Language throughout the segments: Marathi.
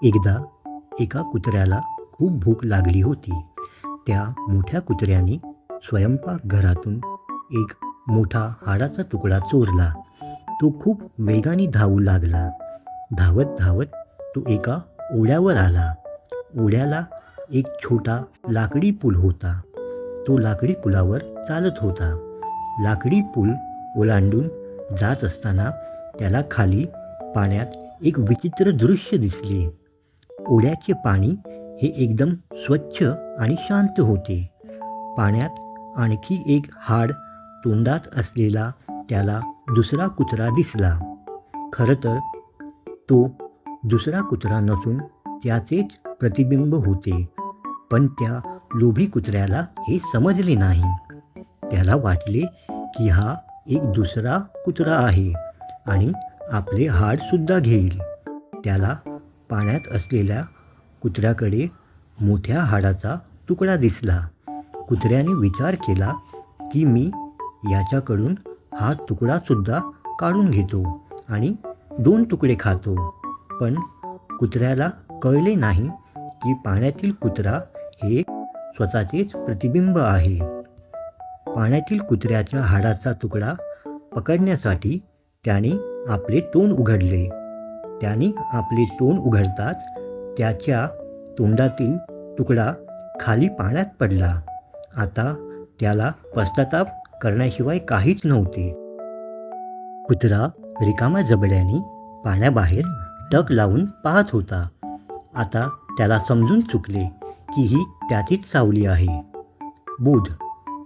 एकदा एका कुत्र्याला खूप भूक लागली होती. त्या मोठ्या कुत्र्याने स्वयंपाकघरातून एक मोठा हाडाचा तुकडा चोरला. तो खूप वेगाने धावू लागला. धावत धावत तो एका ओढ्यावर आला. ओढ्याला एक छोटा लाकडी पूल होता. तो लाकडी पुलावर चालत होता. लाकडी पूल ओलांडून जात असताना त्याला खाली पाण्यात एक विचित्र दृश्य दिसले. ओढ्याचे पाणी हे एकदम स्वच्छ आणि शांत होते. पाण्यात आणखी एक हाड तोंडात असलेला त्याला दुसरा कुत्रा दिसला. खरं तर तो दुसरा कुत्रा नसून त्याचेच प्रतिबिंब होते. पण त्या लोभी कुत्र्याला हे समजले नाही. त्याला वाटले की हा एक दुसरा कुत्रा आहे आणि आपले हाडसुद्धा घेईल. त्याला पाण्यात असलेल्या कुत्र्याकडे मोठ्या हाडाचा तुकडा दिसला. कुत्र्याने विचार केला की मी याच्याकडून हा तुकडासुद्धा काढून घेतो आणि 2 तुकडे खातो. पण कुत्र्याला कळले नाही की पाण्यातील कुत्रा हे स्वतःचेच प्रतिबिंब आहे. पाण्यातील कुत्र्याच्या हाडाचा तुकडा पकडण्यासाठी त्याने आपले तोंड उघडले. त्याने आपले तोंड उघडताच त्याच्या तोंडातील तुकडा खाली पाण्यात पडला. आता त्याला पश्चाताप करण्याशिवाय काहीच नव्हते. कुत्रा रिकाम्या जबड्याने पाण्याबाहेर टक लावून पाहत होता. आता त्याला समजून चुकले की ही त्याचीच सावली आहे. बोध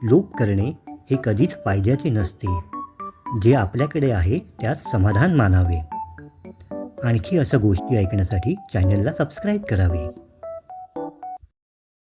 लोभ करणे हे कधीच फायद्याचे नसते. जे आपल्याकडे आहे त्यात समाधान मानावे. आणखी अशा गोष्टी ऐकण्यासाठी चॅनलला सबस्क्राईब करावे.